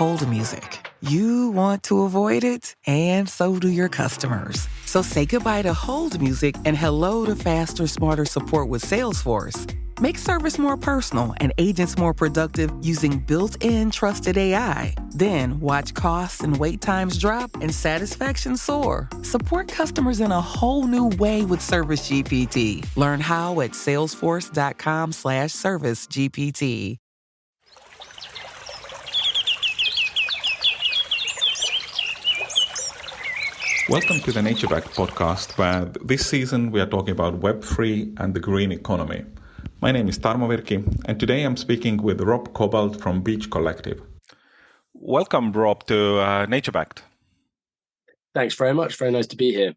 hold music. You want to avoid it, and so do your customers. So say goodbye to hold music and hello to faster, smarter support with Salesforce. Make service more personal and agents more productive using built-in trusted AI. Then watch costs and wait times drop and satisfaction soar. Support customers in a whole new way with Service GPT. Learn how at salesforce.com/servicegpt. Welcome to the NatureBacked podcast, where this season we are talking about Web3 and the green economy. My name is Tarmo Virki, and today I'm speaking with Rob Cobbold from Beach Collective. Welcome, Rob, to NatureBacked. Thanks very much. Very nice to be here.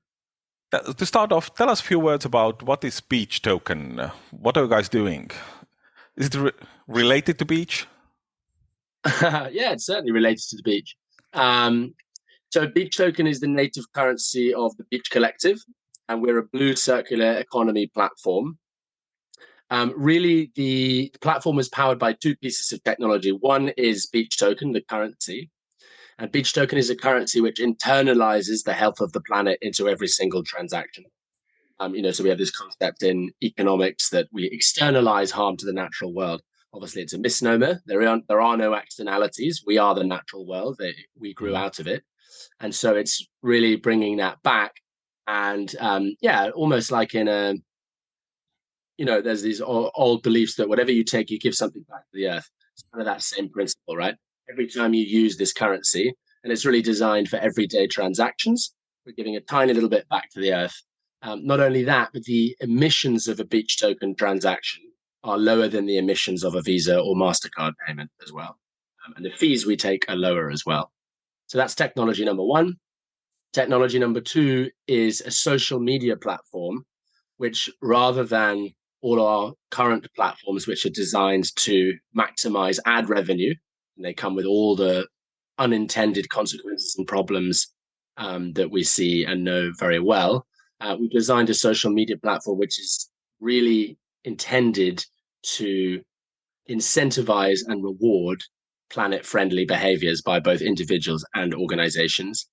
To start off, tell us a few words about what is Beach Token. What are you guys doing? Is it related to beach? Yeah, it's certainly related to the beach. So Beach Token is the native currency of the Beach Collective, and we're a blue circular economy platform. Really, the platform is powered by two pieces of technology. One is Beach Token, the currency. And Beach Token is a currency which internalizes the health of the planet into every single transaction. So we have this concept in economics that we externalize harm to the natural world. Obviously, it's a misnomer. There are no externalities. We are the natural world. We grew out of it. And so it's really bringing that back. And almost like in a, there's these old beliefs that whatever you take, you give something back to the earth. It's kind of that same principle, right? Every time you use this currency, and it's really designed for everyday transactions, we're giving a tiny little bit back to the earth. Not only that, but the emissions of a Beach Token transaction are lower than the emissions of a Visa or Mastercard payment as well. And the fees we take are lower as well. So that's technology number one. Technology number two is a social media platform, which rather than all our current platforms, which are designed to maximize ad revenue, and they come with all the unintended consequences and problems that we see and know very well, we've designed a social media platform which is really intended to incentivize and reward planet-friendly behaviors by both individuals and organizations.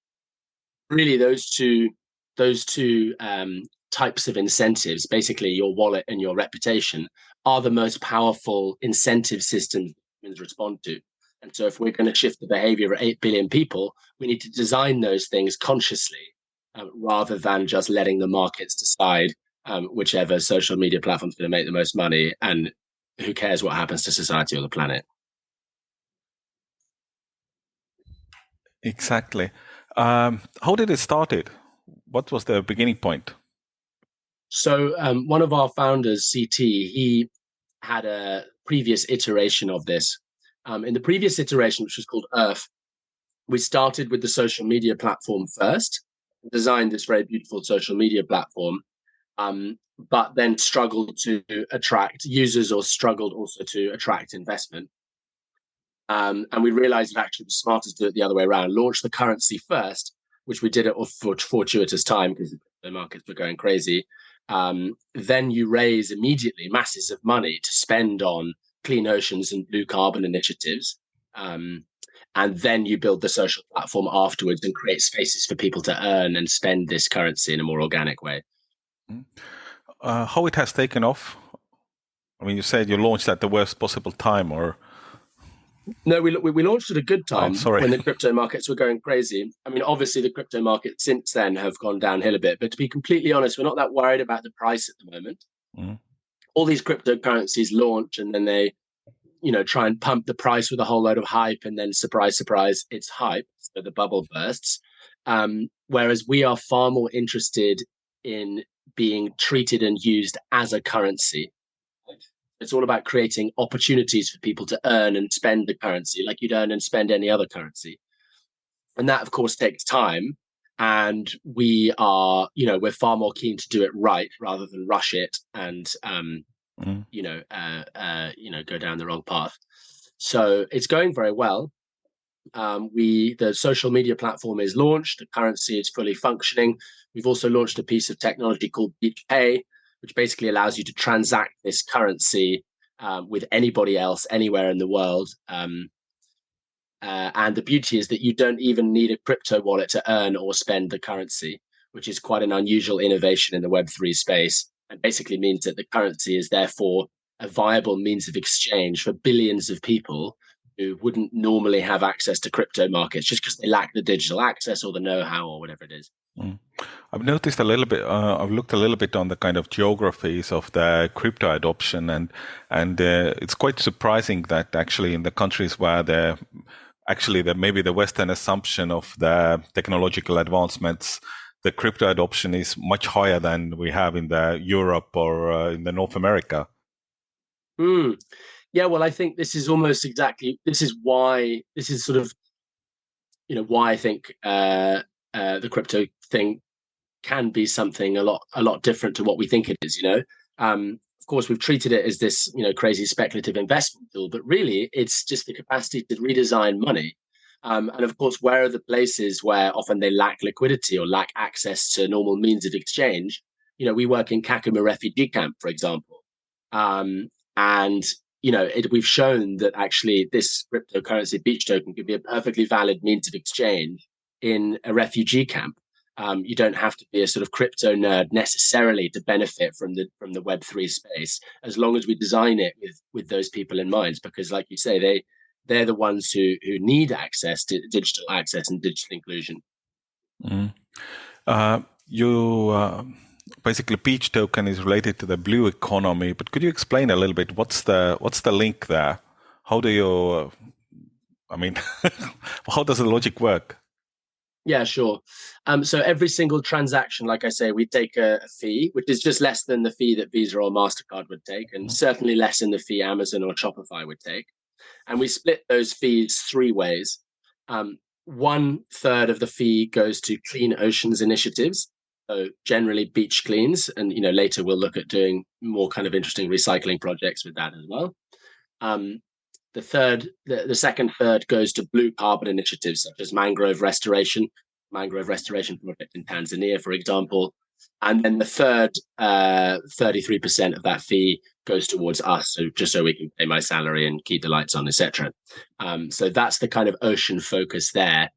Really, those two types of incentives, basically your wallet and your reputation, are the most powerful incentive systems humans respond to. And so if we're going to shift the behavior of 8 billion people, we need to design those things consciously rather than just letting the markets decide whichever social media platform is going to make the most money, and who cares what happens to society or the planet. Exactly. How did it start? What was the beginning point? So one of our founders, CT, he had a previous iteration of this. In the previous iteration, which was called Earth, we started with the social media platform first, designed this very beautiful social media platform, but then struggled to attract users or struggled also to attract investment. And we realized it actually was smarter to do it the other way around, launch the currency first, which we did at fortuitous time because the markets were going crazy. Then you raise immediately masses of money to spend on clean oceans and blue carbon initiatives. And then you build the social platform afterwards and create spaces for people to earn and spend this currency in a more organic way. How it has taken off? I mean, you said you launched at the worst possible time, or? No, we launched at a good time when the crypto markets were going crazy. I mean, obviously the crypto markets since then have gone downhill a bit, but to be completely honest, we're not that worried about the price at the moment. All these cryptocurrencies launch and then they, try and pump the price with a whole load of hype, and then surprise, surprise, it's hype. So the bubble bursts. Whereas we are far more interested in being treated and used as a currency. It's all about creating opportunities for people to earn and spend the currency like you'd earn and spend any other currency. And that, of course, takes time. And we are, we're far more keen to do it right rather than rush it and, go down the wrong path. So it's going very well. The social media platform is launched. The currency is fully functioning. We've also launched a piece of technology called Beach Pay, which basically allows you to transact this currency with anybody else anywhere in the world And the beauty is that you don't even need a crypto wallet to earn or spend the currency, which is quite an unusual innovation in the Web3 space, and basically means that the currency is therefore a viable means of exchange for billions of people who wouldn't normally have access to crypto markets just because they lack the digital access or the know-how or whatever it is. I've noticed a little bit. I've looked a little bit on the kind of geographies of the crypto adoption, and it's quite surprising that actually in the countries where maybe the Western assumption of the technological advancements, the crypto adoption is much higher than we have in the Europe or in the North America. Yeah, well, I think this is sort of, why I think the crypto thing can be something a lot different to what we think it is. Of course, we've treated it as this crazy speculative investment tool, but really it's just the capacity to redesign money. And of course, where are the places where often they lack liquidity or lack access to normal means of exchange? We work in Kakuma refugee camp, for example, and we've shown that actually this cryptocurrency beach token could be a perfectly valid means of exchange in a refugee camp. You don't have to be a sort of crypto nerd necessarily to benefit from the Web3 space, as long as we design it with those people in mind. Because, like you say, they're the ones who need access to digital access and digital inclusion. Basically, Peach token is related to the blue economy, but could you explain a little bit what's the link there? How do you? How does the logic work? Yeah, sure. So every single transaction, like I say, we take a fee, which is just less than the fee that Visa or Mastercard would take, and certainly less than the fee Amazon or Shopify would take. And we split those fees three ways. 1/3 of the fee goes to Clean Oceans initiatives, so generally beach cleans, and later we'll look at doing more kind of interesting recycling projects with that as well. The second third goes to blue carbon initiatives such as mangrove restoration project in Tanzania, for example. And then the third 33% of that fee goes towards us, so we can pay my salary and keep the lights on, etc. So that's the kind of ocean focus there.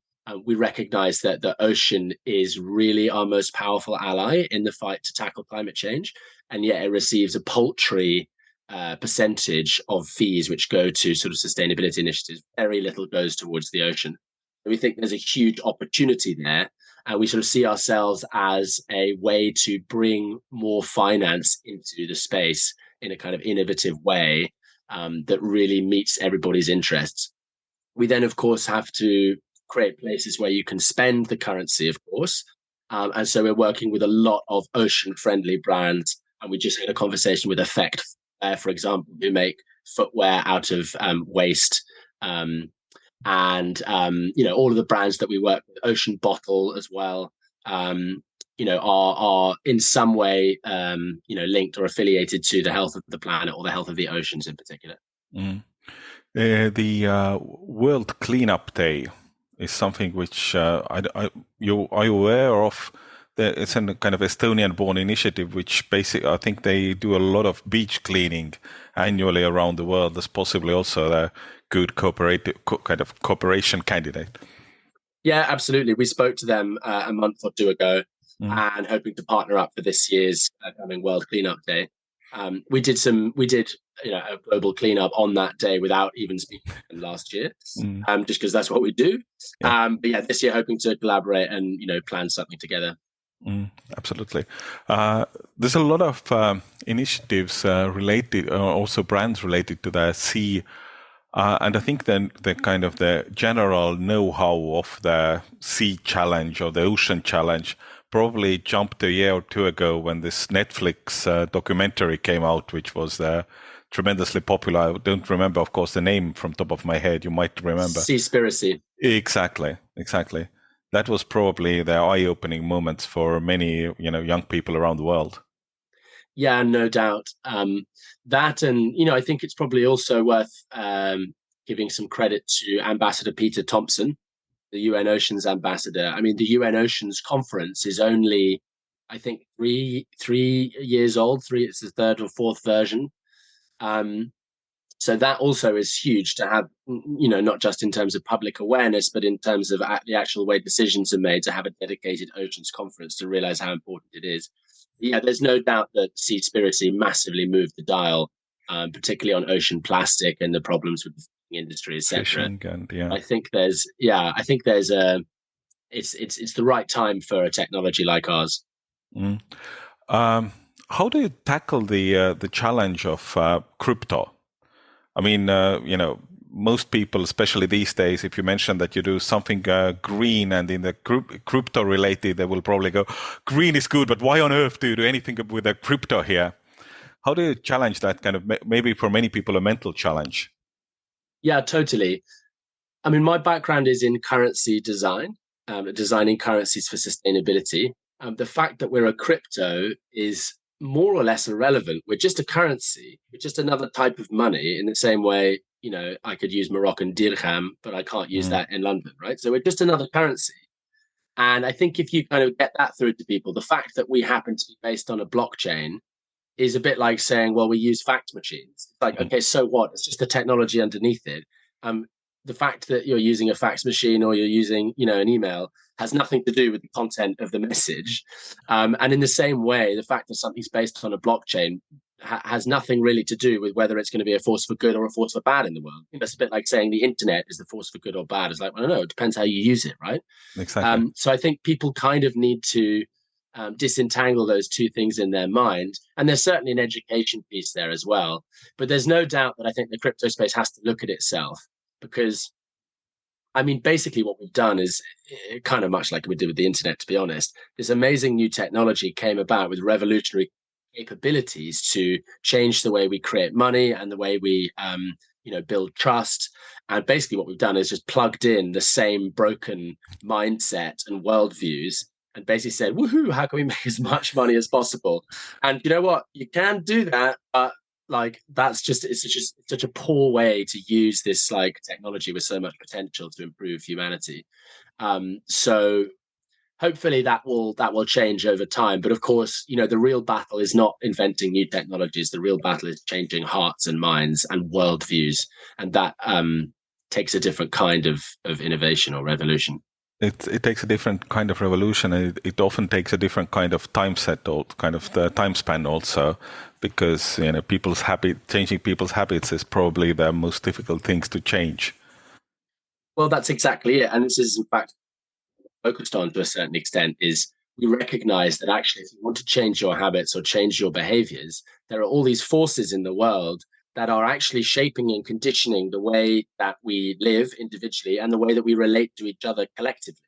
We recognize that the ocean is really our most powerful ally in the fight to tackle climate change, and yet it receives a paltry percentage of fees which go to sort of sustainability initiatives. Very little goes towards the ocean. We think there's a huge opportunity there, and we sort of see ourselves as a way to bring more finance into the space in a kind of innovative way that really meets everybody's interests. We then, of course, have to create places where you can spend the currency, of course. And so we're working with a lot of ocean-friendly brands, and we just had a conversation with Effect, for example, who make footwear out of waste. And all of the brands that we work with, Ocean Bottle as well, are in some way linked or affiliated to the health of the planet or the health of the oceans in particular. The World Cleanup Day is something which are you aware of? It's a kind of Estonian-born initiative, which basically I think they do a lot of beach cleaning annually around the world. That's possibly also a good cooperation candidate. Yeah, absolutely. We spoke to them a month or two ago, and hoping to partner up for this year's coming World Cleanup Day. We did a global cleanup on that day without even speaking last year, just because that's what we do. Yeah. But yeah, this year hoping to collaborate and plan something together. Absolutely. There's a lot of initiatives related, also brands related to the sea. And I think then the kind of the general know-how of the sea challenge or the ocean challenge probably jumped a year or two ago when this Netflix documentary came out, which was tremendously popular. I don't remember, of course, the name from top of my head. You might remember. Seaspiracy. Exactly. That was probably the eye-opening moments for many, young people around the world. Yeah, no doubt. That, and I think it's probably also worth giving some credit to Ambassador Peter Thompson, the UN Oceans ambassador. I mean, the UN Oceans Conference is only, I think, 3 years old. It's the third or fourth version. So that also is huge to have, not just in terms of public awareness, but in terms of the actual way decisions are made, to have a dedicated oceans conference to realize how important it is. Yeah, there's no doubt that Seaspiracy massively moved the dial, particularly on ocean plastic and the problems with the fishing industry, etc. Fishing and I think there's it's the right time for a technology like ours. Mm. How do you tackle the challenge of crypto? I mean, most people, especially these days, if you mention that you do something green and in the crypto related, they will probably go, green is good, but why on earth do you do anything with a crypto here? How do you challenge that kind of, maybe for many people, a mental challenge? Yeah, totally. I mean, my background is in currency design, designing currencies for sustainability. The fact that we're a crypto is more or less irrelevant. We're just a currency. We're just another type of money, in the same way, I could use Moroccan dirham, but I can't use that in London, right? So we're just another currency. And I think if you kind of get that through to people, the fact that we happen to be based on a blockchain is a bit like saying, well, we use fax machines. It's like, okay, so what? It's just the technology underneath it. The fact that you're using a fax machine or you're using, an email has nothing to do with the content of the message. And in the same way, the fact that something's based on a blockchain has nothing really to do with whether it's going to be a force for good or a force for bad in the world. It's a bit like saying the internet is the force for good or bad. It's like, well, no, it depends how you use it, right? Exactly. So I think people kind of need to disentangle those two things in their mind. And there's certainly an education piece there as well. But there's no doubt that I think the crypto space has to look at itself, because, I mean, basically what we've done is kind of much like we did with the internet, to be honest. This amazing new technology came about with revolutionary capabilities to change the way we create money and the way we build trust. And basically what we've done is just plugged in the same broken mindset and worldviews and basically said, woohoo, how can we make as much money as possible? And you know what? You can do that, but it's such a poor way to use this technology with so much potential to improve humanity. So hopefully that will change over time. But of course, the real battle is not inventing new technologies. The real battle is changing hearts and minds and worldviews, and that takes a different kind of innovation or revolution. It takes a different kind of revolution, and it often takes a different kind of time set, or kind of the time span also, because changing people's habits is probably the most difficult things to change. Well, that's exactly it, and this is in fact focused on to a certain extent. Is we recognize that actually, if you want to change your habits or change your behaviors, there are all these forces in the world that are actually shaping and conditioning the way that we live individually and the way that we relate to each other collectively.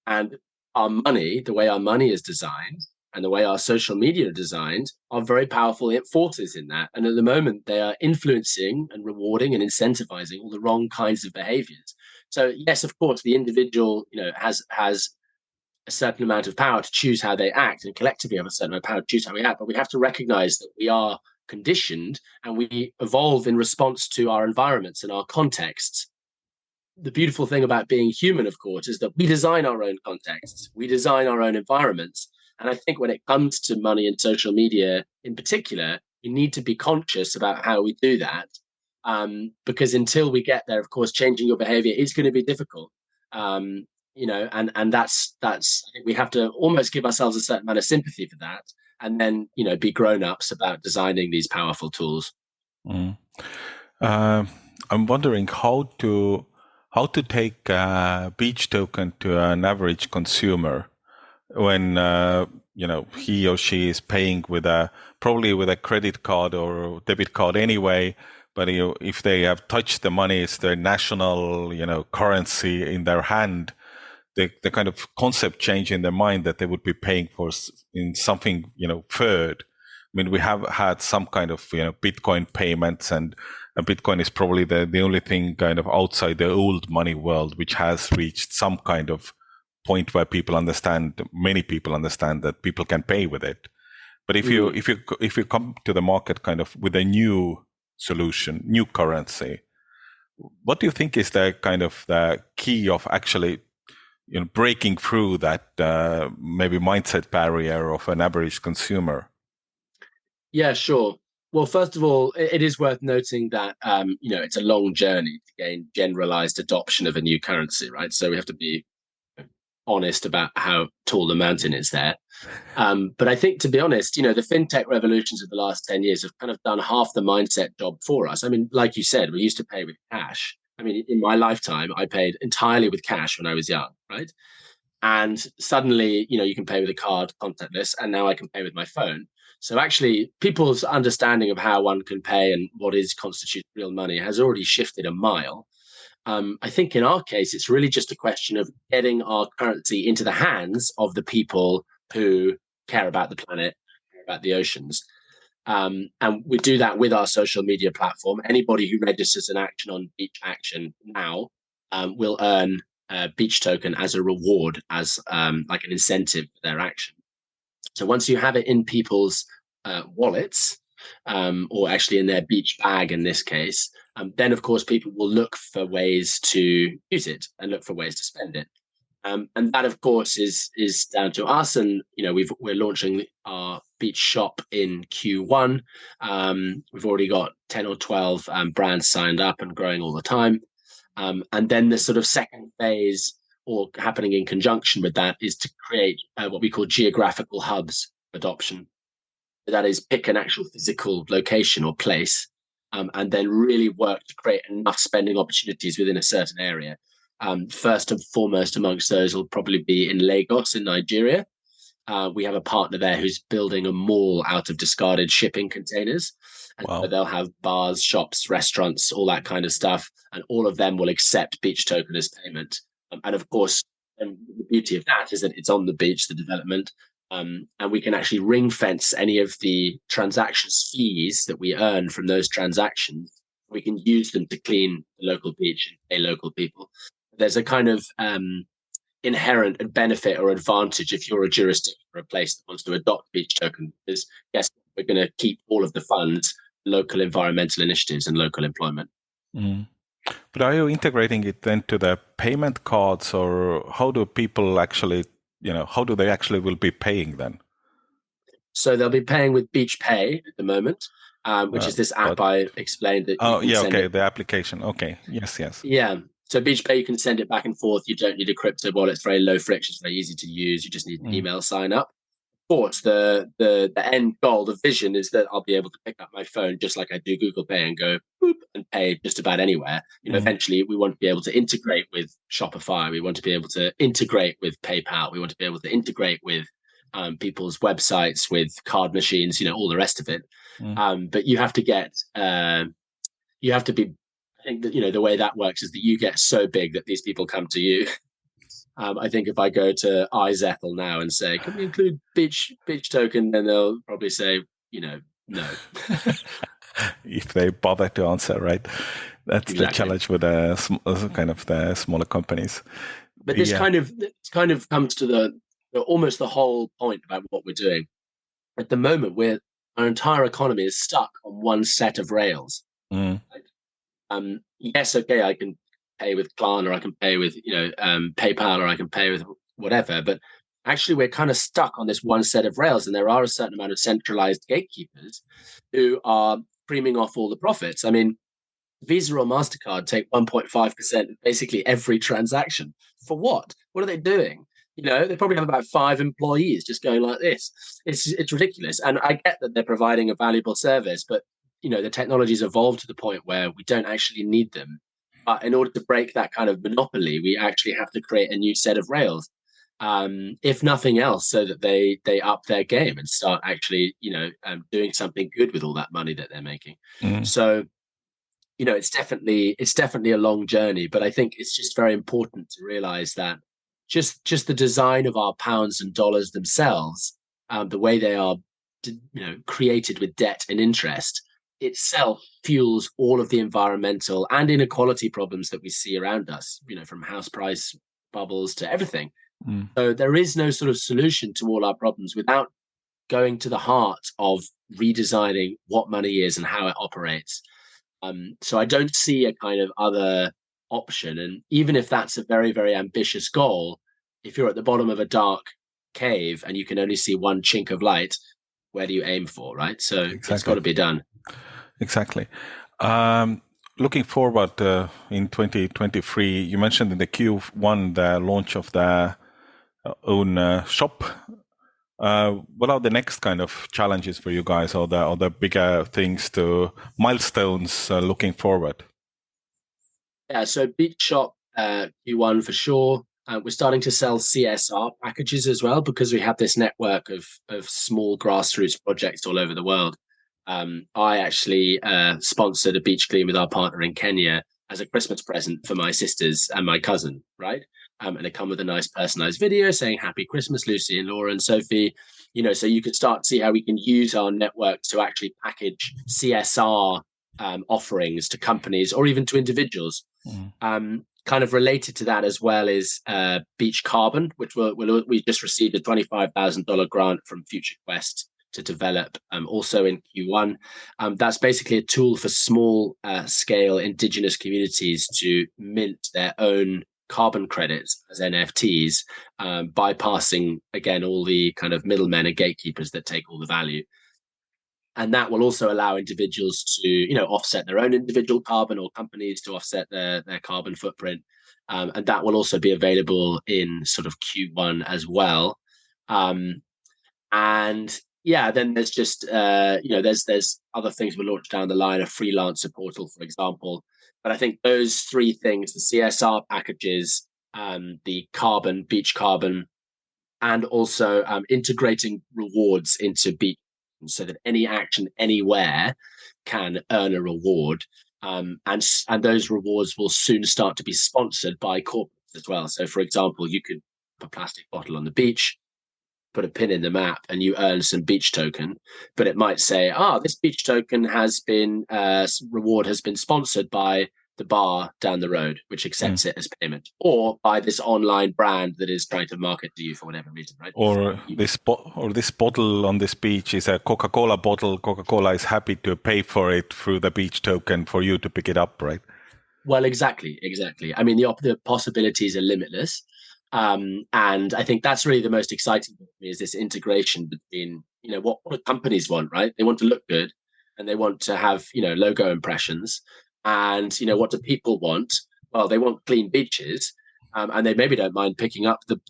And the way our money is designed and the way our social media are designed are very powerful forces in that. And at the moment, they are influencing and rewarding and incentivizing all the wrong kinds of behaviors. So yes, of course, the individual, has a certain amount of power to choose how they act, and collectively have a certain amount of power to choose how we act. But we have to recognize that we are conditioned and we evolve in response to our environments and our contexts. The beautiful thing about being human, of course, is that we design our own contexts, we design our own environments. And I think when it comes to money and social media in particular, we need to be conscious about how we do that. Because until we get there, of course, changing your behavior is going to be difficult. And that's I think we have to almost give ourselves a certain amount of sympathy for that, and then be grown-ups about designing these powerful tools. I'm wondering how to take a beach token to an average consumer when he or she is paying probably with a credit card or debit card anyway. But if they have touched the money, it's their national currency in their hand. The kind of concept change in their mind that they would be paying for in something third. I mean, we have had some kind of Bitcoin payments, and Bitcoin is probably the only thing kind of outside the old money world which has reached some kind of point where many people understand that people can pay with it. But if you come to the market kind of with a new solution, new currency, what do you think is the kind of the key of actually breaking through that maybe mindset barrier of an average consumer? Yeah, sure. Well, first of all, it is worth noting that it's a long journey to gain generalized adoption of a new currency, right? So we have to be honest about how tall the mountain is there. But I think, to be honest, the fintech revolutions of the last 10 years have kind of done half the mindset job for us. I mean, like you said, we used to pay with cash. I mean, in my lifetime, I paid entirely with cash when I was young, right? And suddenly, you can pay with a card, contactless, and now I can pay with my phone. So actually, people's understanding of how one can pay and what is constitutes real money has already shifted a mile. I think in our case, it's really just a question of getting our currency into the hands of the people who care about the planet, care about the oceans. And we do that with our social media platform. Anybody who registers an action on Beach Action now will earn a Beach token as a reward, as like an incentive for their action. So once you have it in people's wallets, or actually in their beach bag in this case, then of course people will look for ways to use it and look for ways to spend it. And that of course is down to us. And we're launching our beach shop in Q1. We've already got 10 or 12 brands signed up and growing all the time. And then the sort of second phase, or happening in conjunction with that, is to create what we call geographical hubs adoption. That is, pick an actual physical location or place, and then really work to create enough spending opportunities within a certain area. First and foremost amongst those will probably be in Lagos in Nigeria. We have a partner there who's building a mall out of discarded shipping containers. And Wow. so they'll have bars, shops, restaurants, all that kind of stuff. And all of them will accept Beach token as payment. And of course, and the beauty of that is that it's on the beach, the development. And we can actually ring fence any of the transactions fees that we earn from those transactions. We can use them to clean the local beach and pay local people. There's a kind of inherent benefit or advantage if you're a jurisdiction or a place that wants to adopt Beach token, because yes, we're going to keep all of the funds, local environmental initiatives and local employment. Mm. But are you integrating it then to the payment cards, or how do people actually, how do they actually will be paying then? So they'll be paying with Beach Pay at the moment, which is this app I explained that. Oh, yeah, okay, the application. Okay, yes. Yeah. So Beach Pay, you can send it back and forth. You don't need a crypto wallet. It's very low friction. It's very easy to use. You just need an email sign up. Of course, the end goal, the vision is that I'll be able to pick up my phone just like I do Google Pay and go boop and pay just about anywhere. Eventually we want to be able to integrate with Shopify. We want to be able to integrate with PayPal. We want to be able to integrate with people's websites, with card machines, all the rest of it. But you have to get, you have to be, I think that, the way that works is that you get so big that these people come to you. I think if I go to iZettle now and say, can we include Beach token, then they'll probably say, no. If they bother to answer, right? That's Exactly. the challenge with the smaller companies. But this kind of comes to almost the whole point about what we're doing. At the moment, our entire economy is stuck on one set of rails. Yes, okay, I can pay with Klarna, or I can pay with PayPal, or I can pay with whatever, but actually we're kind of stuck on this one set of rails, and there are a certain amount of centralized gatekeepers who are creaming off all the profits. I mean, Visa or Mastercard take 1.5% of basically every transaction. For what? What are they doing? They probably have about 5 employees just going like this. It's ridiculous. And I get that they're providing a valuable service, but the technology's evolved to the point where we don't actually need them. But in order to break that kind of monopoly, we actually have to create a new set of rails, if nothing else, so that they up their game and start actually, doing something good with all that money that they're making. So, it's definitely a long journey, but I think it's just very important to realize that just the design of our pounds and dollars themselves, the way they are, created with debt and interest, itself fuels all of the environmental and inequality problems that we see around us, from house price bubbles to everything. So there is no sort of solution to all our problems without going to the heart of redesigning what money is and how it operates. So I don't see a kind of other option. And even if that's a very, very ambitious goal, if you're at the bottom of a dark cave and you can only see one chink of light, where do you aim for, right? So It's got to be done. Exactly. Looking forward in 2023, you mentioned in the Q1 the launch of the own shop. What are the next kind of challenges for you guys, or the bigger things milestones looking forward? Yeah, so Beach Shop Q1 for sure. We're starting to sell CSR packages as well, because we have this network of small grassroots projects all over the world. I actually sponsored a beach clean with our partner in Kenya as a Christmas present for my sisters and my cousin, right? And they come with a nice personalized video saying Happy Christmas, Lucy and Laura and Sophie. So you can start to see how we can use our network to actually package CSR offerings to companies or even to individuals. Kind of related to that as well is Beach Carbon, which we just received a $25,000 grant from Future Quest to develop also in Q1. That's basically a tool for small scale indigenous communities to mint their own carbon credits as NFTs, bypassing, again, all the kind of middlemen and gatekeepers that take all the value. And that will also allow individuals to, offset their own individual carbon, or companies to offset their carbon footprint. And that will also be available in sort of Q1 as well. And yeah, then there's just, there's other things we'll launch down the line, a freelancer portal, for example. But I think those three things, the CSR packages, the beach carbon, and also integrating rewards into beach, so that any action anywhere can earn a reward. And those rewards will soon start to be sponsored by corporates as well. So, for example, you could put a plastic bottle on the beach, put a pin in the map, and you earn some beach token. But it might say, this beach token reward has been sponsored by the bar down the road, which accepts it as payment, or by this online brand that is trying to market to you for whatever reason, right? Or this bottle on this beach is a Coca-Cola bottle. Coca-Cola is happy to pay for it through the beach token for you to pick it up, right? Well, exactly. I mean, the possibilities are limitless. And I think that's really the most exciting for me, is this integration between, what do companies want, right? They want to look good, and they want to have, logo impressions. And, what do people want? Well, they want clean beaches, and they maybe don't mind picking up the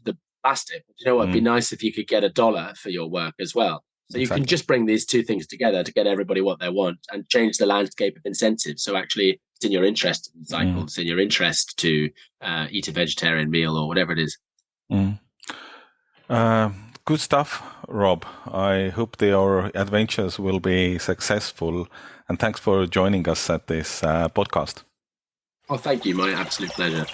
plastic. But it'd be nice if you could get $1 for your work as well. So you can just bring these two things together to get everybody what they want and change the landscape of incentives. So actually, it's in your interest to cycle. It's in your interest to eat a vegetarian meal or whatever it is. Good stuff, Rob. I hope your adventures will be successful. And thanks for joining us at this podcast. Oh, thank you. My absolute pleasure.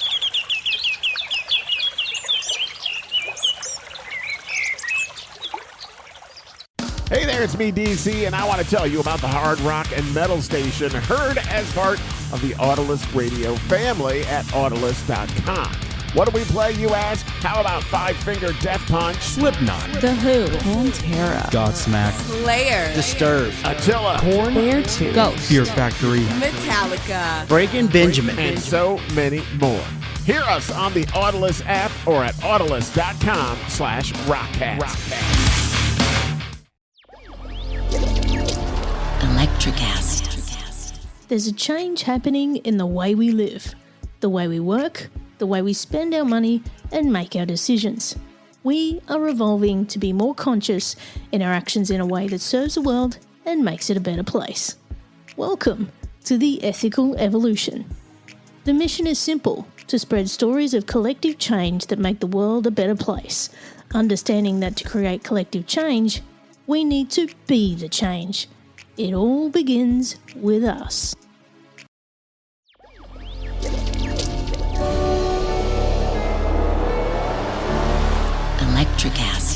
Hey there, it's me, DC, and I want to tell you about the Hard Rock and Metal Station, heard as part of the Autolus radio family at Autolus.com. What do we play, you ask? How about Five Finger Death Punch, Slipknot, The Who, Pantera, Godsmack, Slayer, Disturbed, Attila, Korn, Beartooth, Ghost, Fear Factory, Metallica, Breaking Benjamin, and so many more. Hear us on the Autolus app or at Autolus.com/rockcast. Electricast. There's a change happening in the way we live, the way we work, the way we spend our money and make our decisions. We are evolving to be more conscious in our actions in a way that serves the world and makes it a better place. Welcome to the Ethical Evolution. The mission is simple: to spread stories of collective change that make the world a better place, understanding that to create collective change, we need to be the change. It all begins with us. Electricast.